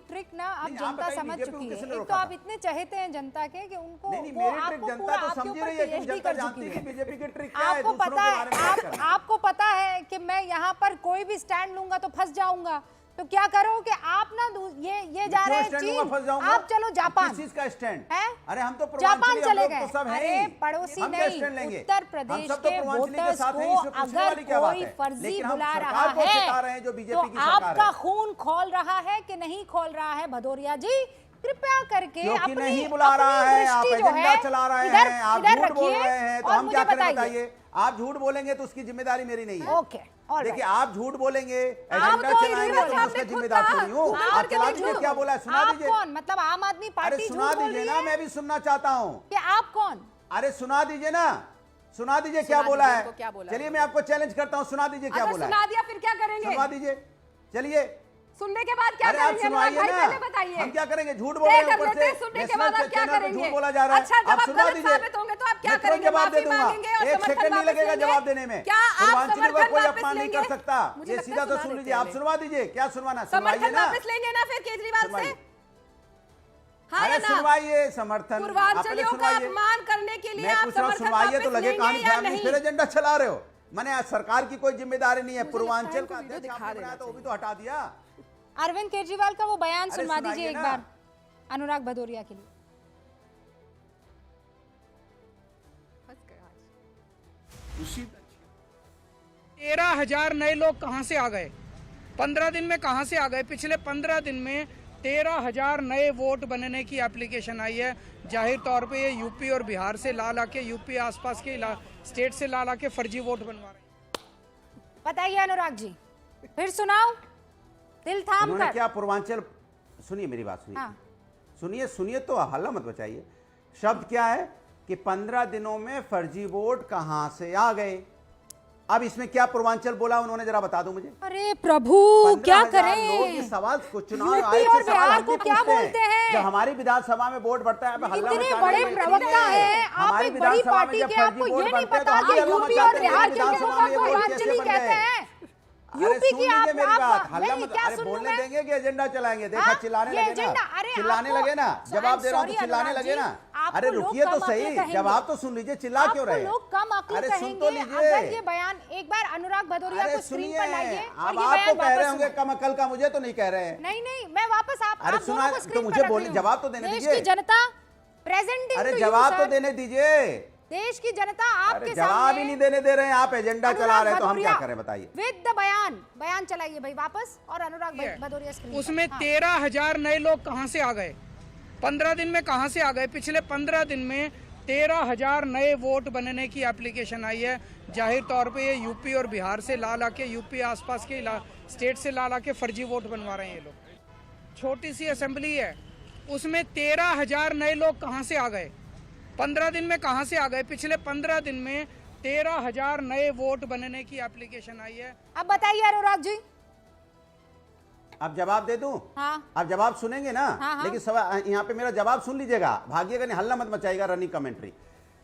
ट्रिक ना अब नहीं, आप जनता बताइए समझ बीजेपी को चुकी है। किसने एक रोका तो आप था? इतने चहेते हैं जनता के कि उनको नहीं, वो मेरी ट्रिक आपको जनता पूरा तो आपके समझी ऊपर रही है कि PhD जनता कर जानती चुकी है कि है। बीजेपी की ट्रिक क्या है, आपको दूसरों पता के है, बारे में बात करना। आपको पता है कि मैं यहाँ पर कोई भी स्टैंड लूंगा तो फंस जाऊंगा। तो क्या करो कि आप ना ये जा रहे हैं चीन, फंस जाऊंगा? आप चलो जापान। किस चीज का स्टैंड है? अरे हम तो जापान पूर्वांचली, हम चले लोग गए। तो सब हैं अरे ही। पड़ोसी हम क्या नहीं, स्टैंड लेंगे? उत्तर हम प्रदेश सब तो के पूर्वांचली के वोटर्स साथ हैं, को इसमें पूछने अगर वाली क्या बात कोई है? फर्जी लेकिन हम बुला सरकार रहा को सिखा रहे है हैं जो तो बीजेपी की सरकार आपका है। खून खोल रहा है कि नहीं खोल रहा है भदौरिया जी? कृपया करके क्योंकि अपनी नहीं बुला रहा है, आप दृष्टि जो एजेंडा है चला रहे इधर हैं, आप इधर झूठ बोल रखिए रहे हैं, तो और हम मुझे क्या करें बताइए। बताइए? आप झूठ बोलेंगे तो उसकी जिम्मेदारी मेरी नहीं है। ओके, ऑल देखिए राइट। आप झूठ बोलेंगे, आप एजेंडा तो चलाएंगे इधर तो सामने उसका खुद जिम्मेदार कहा, थोड़ी हूँ। आप आप के चला लिए दीजिए, झूठ। क्या बोला है सुना आप दीजिए। कौन? मतलब आम आदमी अरे पार्टी सुना झूठ बोल दीजिए रही ना, है मैं भी सुनना चाहता हूँ। कि आप कौन? अरे सुना दीजिए ना, सुना दीजिए क्या सुना बोला दीजिए है। उनको क्या बोला चलिए है। मैं आपको चैलेंज करता हूँ, सुना दीजिए क्या अगर बोला सुना है। दिया फिर क्या करेंगे? सुनवा दीजिए, चलिए। सुनने के बाद क्या अरे आप करेंगे? अनुराग सुनवाइए भाई ना, पहले बताइए। हम क्या करेंगे? झूठ बोल रहे हैं तय कर ऊपर लेते से, हैं, सुनने के बाद नेशनल आप क्या चैनल पे करेंगे? झूठ बोला जा रहा है। अच्छा, जब आप आप सुनवा गलत दीजिए, साबित होंगे तो आप क्या मैं तुरंत करेंगे? जवाब दे माफी दूंगा, मांगेंगे और 1 समर्थन सेकंड नहीं वापस लगेगा लेंगे? जवाब देने में। क्या आप पूर्वांचली को समर्थन कोई वापस अपमान नहीं कर लेंगे? सकता। मुझे ये लगता है सीधा तो सुना सुन देते लीजिए, हैं आप सुनवा दीजिए, क्या सुनवाना? सुनवाइए समर्थन ना। वापस लेंगे ना फिर केजरीवाल से? सुनवाइए। हाँ या अरे ना? सुनवाइए, समर्थन आप पहले पूर्वांचलियों का सुनवाइए। अपमान करने के लिए मैं आप पूछ रहा हूँ, समर्थन सुनवाइए तो वापस लगे कहानी लेंगे या फैमिली, नहीं? फिर एजेंडा चला रहे हो। मैंने सरकार की कोई जिम्मेदारी नहीं है। मुझे लगता है पूर्वांचल इनको का वीडियो अध्यक्ष दिखा आपने देना बनाया तो वो भी चाहिए। तो हटा दिया। अरविंद केजरीवाल का वो बयान अरे सुनवा दीजिए सुनाइए एक ना। बार अनुराग भदौरिया के लिए। फंस गए आज। 13,000 नए लोग कहां से आ गए? 15 दिन में कहां से आ गए? पिछले 15 दिन में 13,000 नए वोट बनने की एप्लीकेशन आई है। जाहिर तौर पे ये यूपी और बिहार से ला के यूपी आसपास के स्टेट से ला के फर्जी वोट बनवा रहे हैं। बताइए अनुराग जी, फिर सुनाओ दिल थाम उन्होंने कर। क्या पूर्वांचल, सुनिए मेरी बात, सुनिए हाँ। सुनिए तो हल्ला मत बचाइए। शब्द क्या है कि 15 दिनों में फर्जी वोट कहां से आ गए। अब इसमें क्या पूर्वांचल बोला उन्होंने, जरा बता दो मुझे। अरे प्रभु क्या 15,000 लोग करें। ये सवाल को चुनाव यूपी आयोग और से सवाल बिहार हम को भी क्या पूछते बोलते हैं? जब हमारी विधानसभा में वोट बढ़ता है, हल्ला इतने मचाने बड़े में प्रवक्ता सुनिए, हैं, आप हमारी एक बड़ी विधानसभा में पार्टी जब के, फर्जी आपको वोट ये नहीं बनते हैं तो पता हम भी कि हल्ला यूपी मचाते और हैं, बिहार के विधानसभा लोगों में ये को वोट पूर्वांचली कैसे बन कहते गए? हैं। अरे यूपी सुन की लीजिए मेरी बात, आप हल्ला नहीं, मत, क्या अरे सुन लूं बोलने मैं? देंगे कि एजेंडा चलाएंगे। देखा हाँ, चिल्लाने ये लगे एजेंडा, ना, अरे चिल्लाने आपको- लगे ना, जवाब दे रहा हूं तो sorry चिल्लाने अनुराग लगे जी, ना। आपको अरे लोग रुकिए कम तो अक्ल सही, कहेंगे। जवाब तो सुन लीजिए, चिल्ला क्यों आपको रहे? लोग कम अक्ल अरे सुन तो कहेंगे अगर ये लीजिए। बयान एक बार अनुराग भदौरिया अरे को स्क्रीन सुनिए, पर लाइए और अब ये आपको बयान कह रहे वापस होंगे सुनाइए। कम अकल का, मुझे तो नहीं कह रहे हैं। नहीं मैं वापस आप अरे दोनों सुना, को तो स्क्रीन मुझे पर रख बोलने- रही हूं। जवाब तो देने देश दीजिए। की जनता प्रेजेंट अरे जवाब तो देने दीजिए। देश की जनता आपके अरे जवाब सामने ही नहीं देने दे रहे हैं, आप एजेंडा चला रहे हैं, तो हम क्या भदौरिया करें बताइए। विद द बयान चलाइए भाई वापस, और अनुराग भदौरिया स्क्रीन पर। उसमें हाँ। 13,000 नए लोग कहां से आ गए? 15 दिन में कहां से आ गए? पिछले 15 दिन में 13,000 नए वोट बनने की एप्लीकेशन आई है। जाहिर तौर पे ये यूपी और बिहार से ला के यूपी आसपास के स्टेट से ला के फर्जी वोट बनवा रहे हैं ये लोग। छोटी सी असेंबली है, उसमें 13,000 नए लोग कहां से आ गए? 15 दिन में कहां से आ गए? पिछले 15 दिन में 13,000 नए वोट बनने की एप्लीकेशन आई है। अब बताइए अनुराग जी। अब जवाब दे दूं? हाँ। अब जवाब सुनेंगे ना? हाँ। लेकिन सवाल यहाँ पे मेरा जवाब सुन लीजिएगा, भागिएगा नहीं, हल्ला मत मचाइएगा, रनिंग कमेंट्री।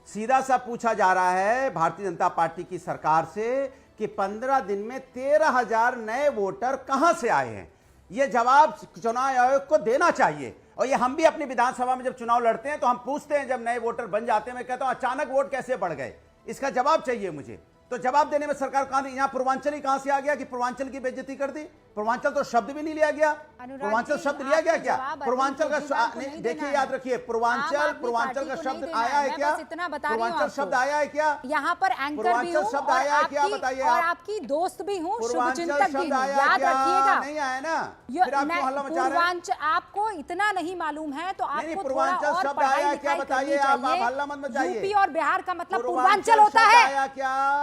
सीधा सा पूछा जा रहा है भारतीय जनता पार्टी की सरकार से कि 15 दिन में 13,000 नए वोटर कहां से आए हैं। यह जवाब चुनाव आयोग को देना चाहिए। और ये हम भी अपनी विधानसभा में जब चुनाव लड़ते हैं तो हम पूछते हैं, जब नए वोटर बन जाते हैं, मैं कहता हूं अचानक वोट कैसे बढ़ गए, इसका जवाब चाहिए मुझे। तो जवाब देने में सरकार कहां, यहाँ पूर्वांचल ही कहां से आ गया कि पूर्वांचल की बेइज्जती कर दी? पूर्वांचल तो शब्द भी नहीं लिया गया। पूर्वांचल जी, शब्द लिया गया आपको क्या? जवाब पूर्वांचल अरविंद केजरीवाल को का नहीं देखिए, देना याद है। रखिए, आम पूर्वांचल आदमी पूर्वांचल पार्टी का को शब्द नहीं देना आया है मैं क्या? बस इतना बता रही हूं पूर्वांचल आपको। शब्द आया है क्या? यहाँ पर एंकर भी पूर्वांचल हूँ शब्द और आया है क्या? आपकी बताइए और आप। आपकी दोस्त भी हूँ, पूर्वांचल शुभचिंतक भी शब्द हूँ, आया याद क्या? रखिएगा। नहीं आया ना, यो- फिर आप क्यों हल्ला मचा रहे हैं? पूर्वांचल आपको इतना नहीं मालूम है तो नहीं, आपको थोड़ा पूर्वांचल और शब्द पढ़ाई आया लिखाई क्या? करनी बताइए आप चाहिए। हल्ला मत मचाइए। यूपी और बिहार का मतलब पूर्वांचल पूर्वांचल होता शब्द है। आया क्या?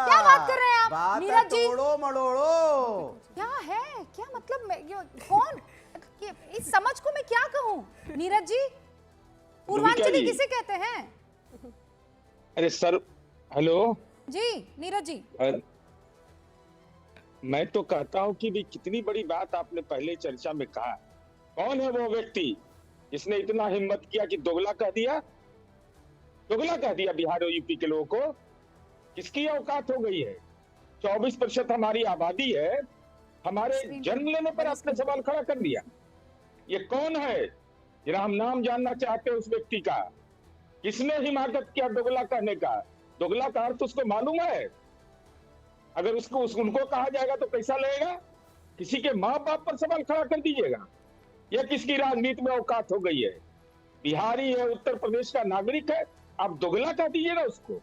क्या बात कर रहे हैं आप? बात नीरज जी। तोड़ो मड़ोड़ो। क्या है, क्या मतलब कौन, इस समझ को मैं क्या कहूँ? नीरज जी, पूर्वांचली किसे कहते हैं? अरे सर, हेलो जी नीरज जी। मैं तो कहता हूं कि भी कितनी बड़ी बात आपने पहले चर्चा में कहा। कौन है वो व्यक्ति जिसने इतना हिम्मत किया कि दोगला कह दिया? दोगला कह दिया बिहार और यूपी के लोगों को। किसकी औकात हो गई है? 24% हमारी आबादी है, हमारे जन्म लेने पर आपने सवाल खड़ा कर दिया। ये कौन है? जरा हम नाम जानना चाहते हैं उस व्यक्ति का। किसने हिमाकत किया दोगला कहने का? दोगला का अर्थ उसको मालूम है? अगर उनको कहा जाएगा तो कैसा लगेगा? किसी के माँ बाप पर सवाल खड़ा कर दीजिएगा। यह किसकी राजनीति में औकात हो गई है? बिहारी है, उत्तर प्रदेश का नागरिक है, आप दोगला कह दीजिएगा उसको।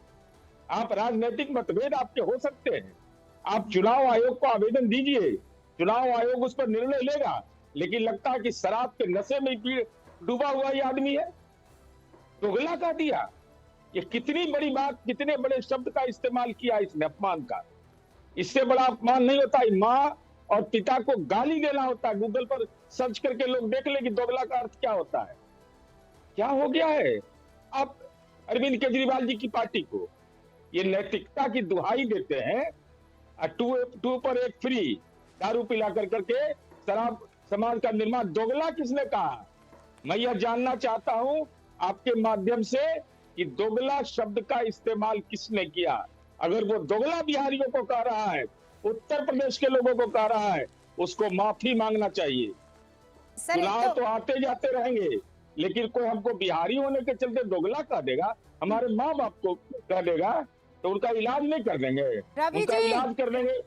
आप राजनीतिक मतभेद आपके हो सकते हैं, आप चुनाव आयोग को आवेदन दीजिए, चुनाव आयोग उस पर निर्णय लेगा। लेकिन लगता है कि शराब के नशे में डूबा हुआ ये आदमी है, दोगला कह दिया। ये कितनी बड़ी बात, कितने बड़े शब्द का इस्तेमाल किया इसने, अपमान का। इससे बड़ा अपमान नहीं होता। माँ और पिता को गाली देना होता है। गूगल पर सर्च करके लोग देख ले कि दोगला का अर्थ क्या होता है। क्या हो गया है? आप अरविंद केजरीवाल जी की पार्टी को ये नैतिकता की दुहाई देते हैं, टू पर एक फ्री, दारू पिला कर करके शराब समाज का निर्माण। दोगला किसने कहा? मैं यह जानना चाहता हूं आपके माध्यम से कि दोगला शब्द का इस्तेमाल किसने किया। अगर वो दोगला बिहारियों को कह रहा है, उत्तर प्रदेश के लोगों को कह रहा है, उसको माफी मांगना चाहिए। चुनाव तो आते जाते रहेंगे, लेकिन कोई हमको बिहारी होने के चलते दोगला कह देगा, हमारे माँ बाप को कह देगा, तो उनका इलाज नहीं कर देंगे। उनका इलाज कर देंगे,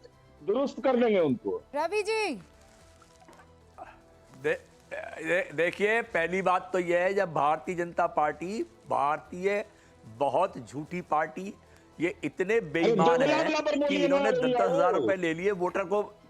दुरुस्त कर देंगे उनको। रवि जी देखिए, पहली बात तो यह है, जब भारतीय जनता पार्टी बहुत झूठी पार्टी, ये इतने बेईमान है कि इन्होंने 10,000 रुपए ले लिए वोटर को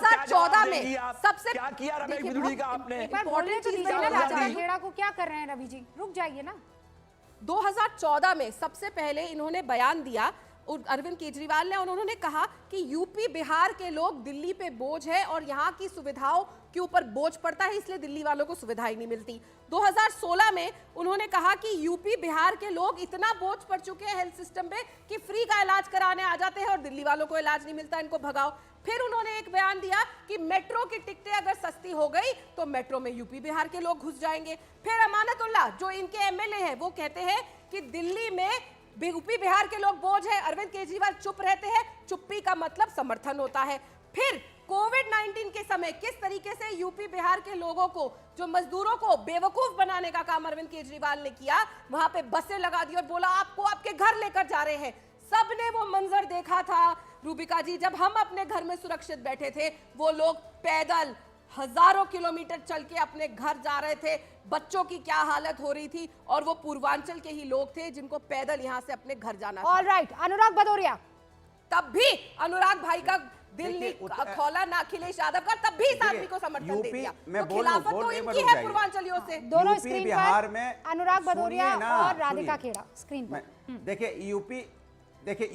2014 में सबसे क्या किया रमेश देखिए, बिधूड़ी का बहुत आपने? एक बार important बोलने तो चीज़ दीजिए है ना ना, राजा राजा। खेड़ा को। क्या कर रहे हैं रवि जी, रुक जाइए ना। 2014 में सबसे पहले इन्होंने बयान दिया अरविंद केजरीवाल ने, और उन्होंने कहा कि यूपी बिहार के लोग दिल्ली पे बोझ है और यहाँ की सुविधाओं के ऊपर बोझ पड़ता है, इसलिए दिल्ली वालों को सुविधाएं नहीं मिलती। 2016 में उन्होंने कहा कि यूपी बिहार के लोग इतना बोझ पड़ चुके हैं हेल्थ सिस्टम पे कि फ्री का इलाज कराने आ जाते हैं और दिल्ली वालों को इलाज नहीं मिलता, इनको भगाओ। फिर उन्होंने एक बयान दिया कि मेट्रो की टिकटें अगर सस्ती हो गई तो मेट्रो में यूपी बिहार के लोग घुस जाएंगे। फिर अमानतुल्लाह जो इनके एमएलए हैं वो कहते हैं कि दिल्ली में यूपी बिहार के लोग बोझ है, अरविंद केजरीवाल चुप रहते हैं, चुप्पी का मतलब समर्थन होता है। फिर कोविड-19 के समय किस तरीके से यूपी बिहार के लोगों को, जो मजदूरों को बेवकूफ बनाने का काम अरविंद केजरीवाल ने किया, वहां पे बसें लगा दी और बोला आपको आपके घर लेकर जा रहे हैं। सबने वो मंजर देखा था रूबिका जी, जब हम अपने घर में सुरक्षित बैठे थे, वो लोग पैदल हजारों किलोमीटर चल के अपने घर जा रहे थे। बच्चों की क्या हालत हो रही थी, और वो पूर्वांचल के ही लोग थे जिनको पैदल यहाँ से अपने घर जाना था। ऑलराइट, अनुराग भदौरिया, तब भी अनुराग भाई का दिल नहीं खोला ना अखिलेश यादव का, तब भी इस आदमी को समर्थन दे दिया। तो खिलाफत तो इनकी है पूर्वांचलियों से। दोनों यूपी स्क्रीन बिहार पर में अनुराग भदौरिया सुनिए ना, और राधिका सुनिए। खेड़ा स्क्रीन पर। देखिए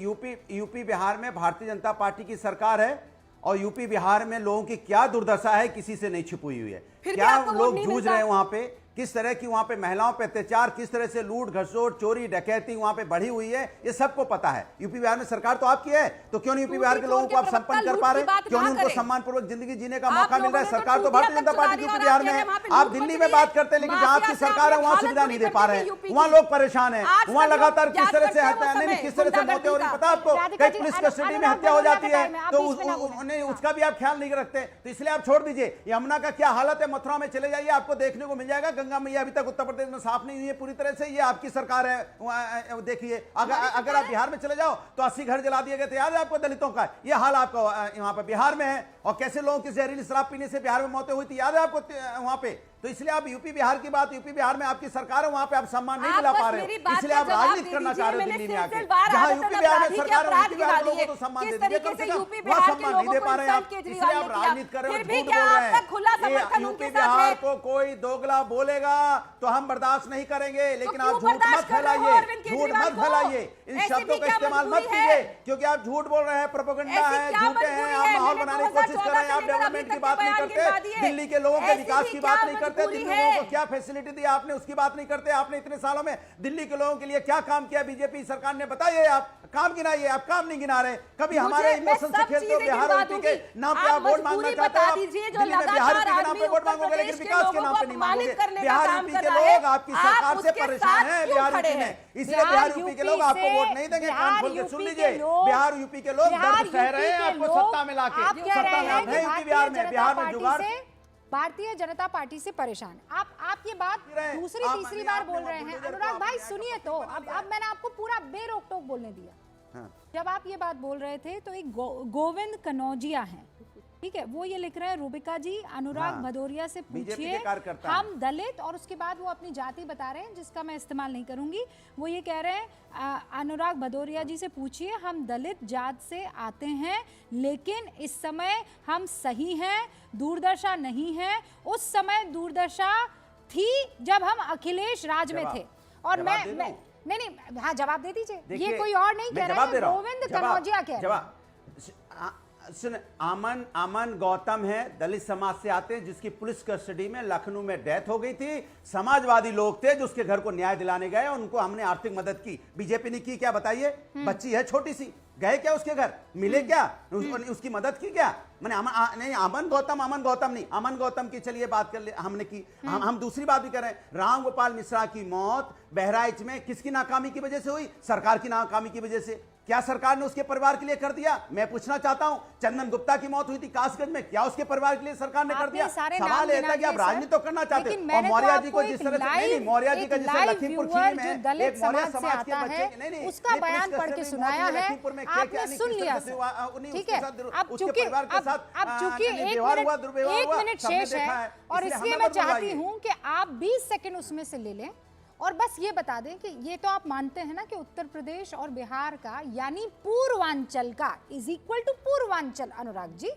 यूपी बिहार में भारतीय जनता पार्टी की सरकार है, और यूपी बिहार में लोगों की क्या दुर्दशा है किसी से नहीं छिपी हुई है। क्या लोग जूझ रहे हैं वहां पे, किस तरह की वहां पे महिलाओं पे अत्याचार, किस तरह से लूट घसोट चोरी डकैती वहां पे बढ़ी हुई है, ये सबको पता है। यूपी बिहार में सरकार तो आपकी है, तो क्यों नहीं यूपी बिहार के लोगों को आप संपन्न कर पा रहे, क्यों नहीं उनको सम्मान पूर्वक जिंदगी जीने का मौका मिल रहा है। सरकार तो भारतीय जनता पार्टी यूपी बिहार में है। आप दिल्ली में बात करते हैं, लेकिन जहां आपकी सरकार है वहां सुविधा नहीं दे पा रहे हैं, वहां लोग परेशान है, वहां लगातार किस तरह से हत्या, नहीं किस तरह से मौतें हो रही, पता आपको, कई पुलिस कस्टडी में हत्या हो जाती है, तो उसका भी आप ख्याल नहीं रखते। तो इसलिए आप छोड़ दीजिए। यमुना का क्या हालत है, मथुरा में चले जाइए, आपको देखने को मिल जाएगा। गंगा मैया अभी तक उत्तर प्रदेश में साफ नहीं हुई है पूरी तरह से, ये आपकी सरकार है। देखिए अगर आप बिहार में चले जाओ तो 80 घर जला दिए गए थे, याद है आपको दलितों का, ये हाल आपको वहां पर बिहार में है। और कैसे लोगों की जहरीली शराब पीने से बिहार में मौतें हुई थी, याद है आपको वहां पे। तो इसलिए आप यूपी बिहार की बात, यूपी बिहार में आपकी सरकार है, वहां पे आप सम्मान नहीं दिला पा रहे हो, इसलिए आप राजनीति करना चाह रहे हो दिल्ली में आके। जहां यूपी बिहार में सरकार है, यूपी बिहार के लोगों को तो सम्मान दे दीजिए, कम से कम वहां सम्मान नहीं दे पा रहे हैं आप, इसलिए आप राजनीति कर रहे हो, झूठ बोल रहे हैं। यूपी बिहार को कोई दोगला बोलेगा तो हम बर्दाश्त नहीं करेंगे, लेकिन आप झूठ मत फैलाइए, झूठ मत फैलाइए, इन शब्दों का इस्तेमाल मत कीजिए, क्योंकि आप झूठ बोल रहे हैं, प्रोपेगेंडा है, झूठे हैं, आप माहौल बनाने की कोशिश कर रहे हैं। आप डेवलपमेंट की बात नहीं करते, दिल्ली के लोगों के विकास की बात नहीं करते, दिल्ली लोगों को क्या फैसिलिटी दी आपने उसकी बात नहीं करते। आपने इतने सालों में दिल्ली के लोगों के लिए क्या काम किया बीजेपी सरकार ने, बताइए। आप काम गिनाइए, आप काम नहीं गिना रहे। कभी हमारे इमोशन से खेलते हो, बिहार और यूपी के नाम पे आप वोट मांगना चाहते हो, दिल्ली में बिहार यूपी के नाम पे वोट मांगोगे, लेकिन विकास के नाम पे नहीं मांगोगे। बिहार यूपी के लोग आपकी सरकार से परेशान है, बिहार यूपी में, इसलिए बिहार यूपी के लोग आपको वोट नहीं देंगे। कान खोल के सुन लीजिए, बिहार यूपी के लोग दर्द सह रहे हैं आपको सत्ता में लाके, सत्ता में आप है यूपी बिहार में, बिहार में जुगाड़। भारतीय जनता पार्टी से परेशान आप ये बात दूसरी तीसरी बार बोल रहे हैं। अनुराग भाई सुनिए, तो अब मैंने आपको पूरा बेरोक टोक बोलने दिया। जब आप ये बात बोल रहे थे तो एक गोविंद कनौजिया हैं, ठीक है, वो ये लिख रहे हैं, रूबिका जी अनुराग भदौरिया से पूछिए हम दलित, और उसके बाद वो अपनी जाति बता रहे हैं जिसका मैं इस्तेमाल नहीं करूंगी। वो ये कह रहे हैं अनुराग भदौरिया जी से पूछिए, हम दलित जात से आते हैं, लेकिन इस समय हम सही हैं, दूरदर्शा नहीं है। उस समय दूरदर्शा थी जब हम अखिलेश राज में थे। और मैं नहीं, हाँ जवाब दे दीजिए, ये कोई और नहीं कह रहा है, गोविंद कनौजिया कह रहे हैं। सुन, अमन गौतम है, दलित समाज से आते हैं, जिसकी पुलिस कस्टडी में लखनऊ में डेथ हो गई थी। समाजवादी लोग थे जो उसके घर को न्याय दिलाने गए, उनको हमने आर्थिक मदद की। बीजेपी ने की क्या बताइए? बच्ची है छोटी सी, गए क्या उसके घर, मिले क्या, उसकी मदद की क्या? मैंने नहीं, अमन गौतम नहीं, अमन गौतम की चलिए बात कर ले, हमने की। हम दूसरी बात भी कर रहे हैं। राम गोपाल मिश्रा की मौत बहराइच में किसकी नाकामी की वजह से हुई? सरकार की नाकामी की वजह से। क्या सरकार ने उसके परिवार के लिए कर दिया? मैं पूछना चाहता हूं, चंदन गुप्ता की मौत हुई थी कासगंज में, क्या उसके परिवार के लिए सरकार ने कर दिया? सवाल यह था कि आप राजनीति तो करना चाहते हैं, और मौर्य जी को जिस तरह से, नहीं मौर्य जी का जैसे लखीमपुर खीरी में एक मौर्य समाज के बच्चे, नहीं उसका बयान पढ़ के सुनाया है, आपने सुन लिया, ठीक है। अब चूंकि एक मिनट शेष है, और इसलिए मैं चाहती हूं कि आप 20 सेकंड उसमें से ले लें, और बस ये बता दें कि ये तो आप मानते हैं ना कि उत्तर प्रदेश और बिहार का, यानी पूर्वांचल का is equal to Purvanchal. Anurag ji,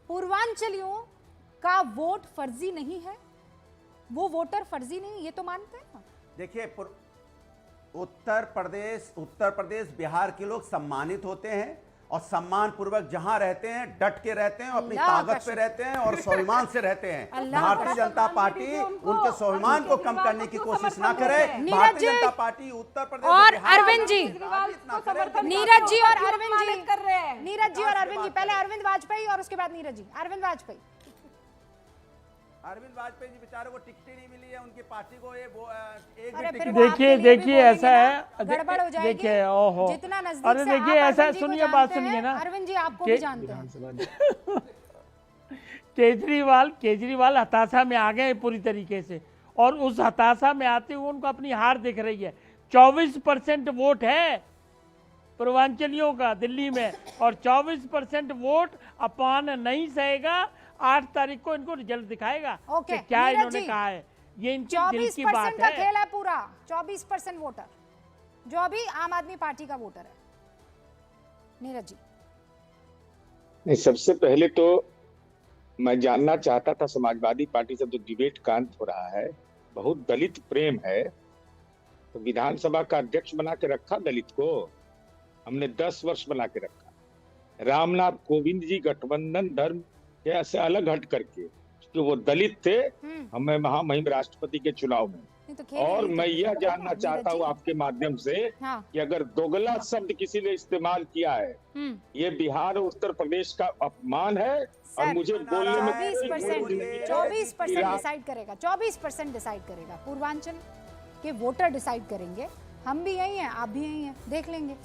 पूर्वांचलियों का वोट फर्जी नहीं है, वो वोटर फर्जी नहीं, ये तो मानते हैं ना? देखिए, उत्तर प्रदेश बिहार के लोग सम्मानित होते हैं और सम्मान पूर्वक जहां रहते हैं डट के रहते हैं, अपनी अल्लाह ताकत का पे रहते हैं और स्वाभिमान से रहते हैं। अल्लाह भारतीय का जनता पार्टी उनके स्वाभिमान को कम करने की कोशिश ना करे। नीरज भारतीय जी जनता पार्टी उत्तर प्रदेश और बिहार अरविंद जी, नीरज जी और अरविंद जी कर रहे हैं। नीरज जी और अरविंद जी, पहले अरविंद वाजपेयी और उसके बाद नीरज जी। अरविंद वाजपेयी जी बेचारे को टिकट ही नहीं मिली है उनकी पार्टी को, ये एक अरे भी फिर टिकट वो आपके लिए भी देखिए बोलेंगे ऐसा ना, है, गड़बड़ हो जाएगी। देखिए, ओहो, जितना नजदीक अरे से देखिए आप ऐसा अरविंद जी को सुनिए, बात जानते हैं, सुनिए ना, अरविंद जी आपको के- भी जानते हैं। केजरीवाल हताशा में आ गए पूरी तरीके से, और उस हताशा में आते हुए उनको अपनी हार दिख रही है। 24% वोट है पूर्वांचलियों का दिल्ली में, और 24% वोट अपमान नहीं सहेगा। 8 तारीख को इनको रिजल्ट दिखाएगा ओके, कि क्या नीरज इन्होंने जी, कहा है। ये इनकी दिल की बात 24% का है। खेल है पूरा। 24% वोटर जो अभी आम आदमी पार्टी का वोटर है। नीरज जी, नहीं, सबसे पहले तो मैं जानना चाहता था, समाजवादी पार्टी से जो डिबेट का अंत हो रहा है, बहुत दलित प्रेम है, तो विधानसभा का अध्यक्ष बना के रखा दलित को, हमने 10 वर्ष बना के रखा। रामनाथ कोविंद जी गठबंधन धर्म के से अलग हट करके, क्योंकि वो दलित थे, हमें महामहिम राष्ट्रपति के चुनाव में। नहीं तो खेल और यही मैं तो- यह जानना नीरज चाहता जी, हूँ आपके माध्यम से हाँ, कि अगर दोगला शब्द किसी ने इस्तेमाल किया है, ये बिहार और उत्तर प्रदेश का अपमान है, और सर, मुझे बोलने में 24% डिसाइड करेगा। 24% डिसाइड करेगा। पूर्वांचल के वोटर डिसाइड करेंगे। हम भी यही हैं, आप भी यही हैं, देख लेंगे।